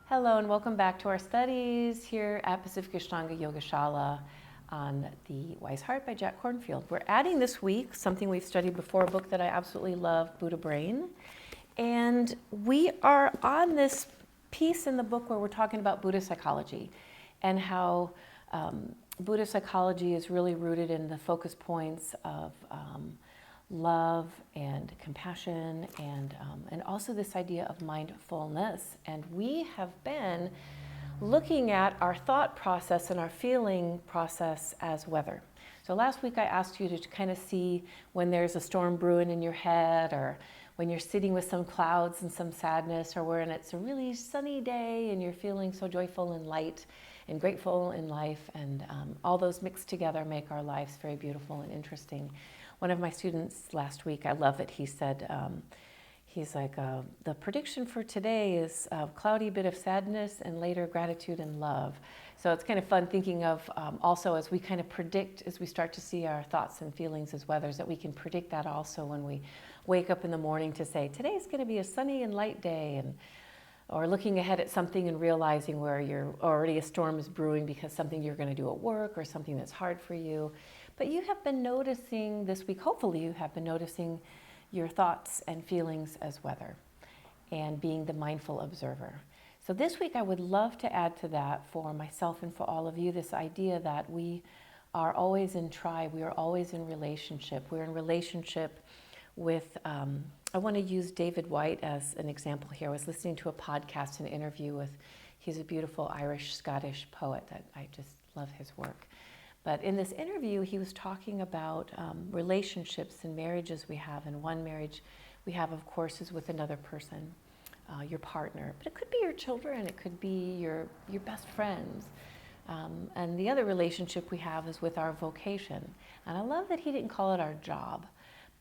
Hello and welcome back to our studies here at Pacific Ashtanga Yoga Shala on The Wise Heart by Jack Kornfield. We're adding this week something we've studied before, a book that I absolutely love, Buddha Brain. And we are on this piece in the book where we're talking about Buddhist psychology and how Buddhist psychology is really rooted in the focus points of love and compassion and also this idea of mindfulness. And we have been looking at our thought process and our feeling process as weather. So last week I asked you to kind of see when there's a storm brewing in your head, or when you're sitting with some clouds and some sadness, or when it's a really sunny day and you're feeling so joyful and light and grateful in life, and all those mixed together make our lives very beautiful and interesting. One of my students last week, I love it, he said, he's like, the prediction for today is a cloudy bit of sadness and later gratitude and love. So it's kind of fun thinking of also as we kind of predict, as we start to see our thoughts and feelings as weathers, that we can predict that also when we wake up in the morning to say, today's going to be a sunny and light day, or looking ahead at something and realizing where you're already a storm is brewing because something you're going to do at work or something that's hard for you. But you have been noticing this week, hopefully you have been noticing your thoughts and feelings as weather and being the mindful observer. So this week I would love to add to that for myself and for all of you this idea that we are always in tribe, we are always in relationship. We're in relationship with, I want to use David White as an example here. I was listening to a podcast, an interview with, he's a beautiful Irish-Scottish poet that I just love his work. But in this interview, he was talking about relationships and marriages we have. And one marriage we have, of course, is with another person, your partner. But it could be your children, it could be your best friends. And the other relationship we have is with our vocation. And I love that he didn't call it our job,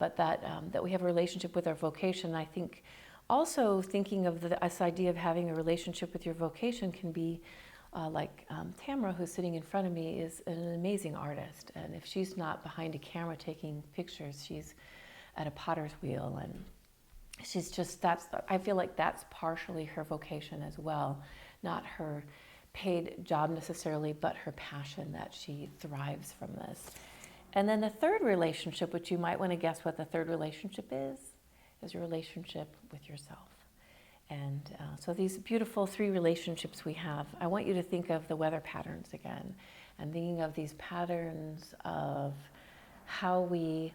but that we have a relationship with our vocation. I think also thinking of this idea of having a relationship with your vocation can be like Tamara, who's sitting in front of me, is an amazing artist. And if she's not behind a camera taking pictures, she's at a potter's wheel. And she's just, I feel like that's partially her vocation as well. Not her paid job necessarily, but her passion that she thrives from this. And then the third relationship, which you might want to guess what the third relationship is a relationship with yourself. And so these beautiful three relationships we have, I want you to think of the weather patterns again, and thinking of these patterns of how we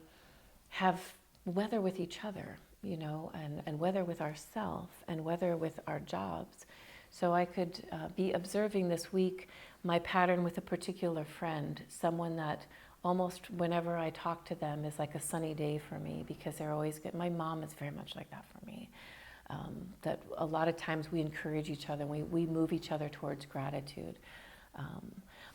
have weather with each other, you know, and weather with ourselves, and weather with our jobs. So I could be observing this week my pattern with a particular friend, someone that almost whenever I talk to them is like a sunny day for me, because they're always good. My mom is very much like that for me. That a lot of times we encourage each other, we move each other towards gratitude.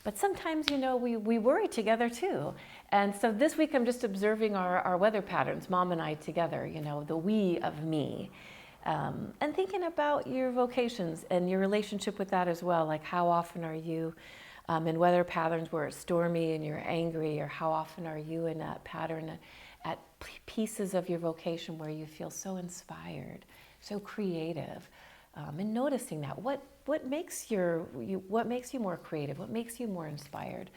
But sometimes, you know, we worry together too. And so this week I'm just observing our weather patterns, Mom and I together, you know, the we of me. And thinking about your vocations and your relationship with that as well. Like, how often are you in weather patterns where it's stormy and you're angry, or how often are you in that pattern at pieces of your vocation where you feel so inspired, so creative, and noticing that what makes what makes you more creative, what makes you more inspired,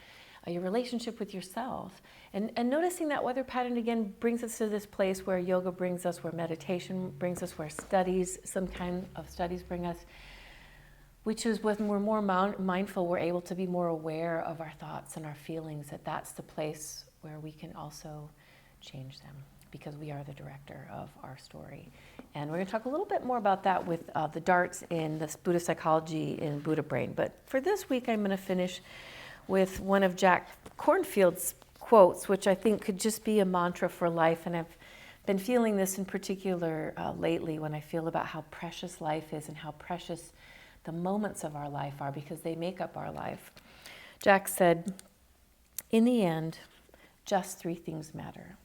your relationship with yourself, and noticing that weather pattern again brings us to this place where yoga brings us, where meditation brings us, where studies, some kind of studies bring us, which is when we're more mindful, we're able to be more aware of our thoughts and our feelings. That's the place where we can also change them, because we are the director of our story. And we're going to talk a little bit more about that with the darts in this Buddhist psychology in Buddha Brain. But for this week, I'm going to finish with one of Jack Kornfield's quotes, which I think could just be a mantra for life. And I've been feeling this in particular lately, when I feel about how precious life is and how precious the moments of our life are, because they make up our life. Jack said, "In the end, just three things matter."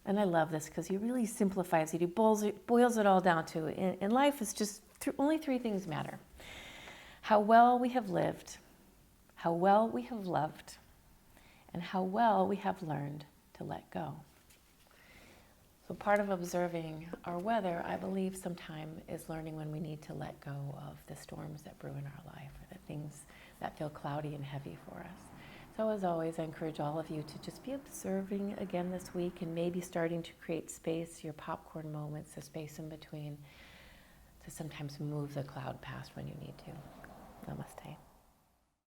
And I love this because he really simplifies it. He boils it all down to, in life, it's just only three things matter: how well we have lived, how well we have loved, and how well we have learned to let go. So part of observing our weather, I believe, sometime is learning when we need to let go of the storms that brew in our life, or the things that feel cloudy and heavy for us. So as always, I encourage all of you to just be observing again this week, and maybe starting to create space, your popcorn moments, the space in between, to sometimes move the cloud past when you need to. Namaste.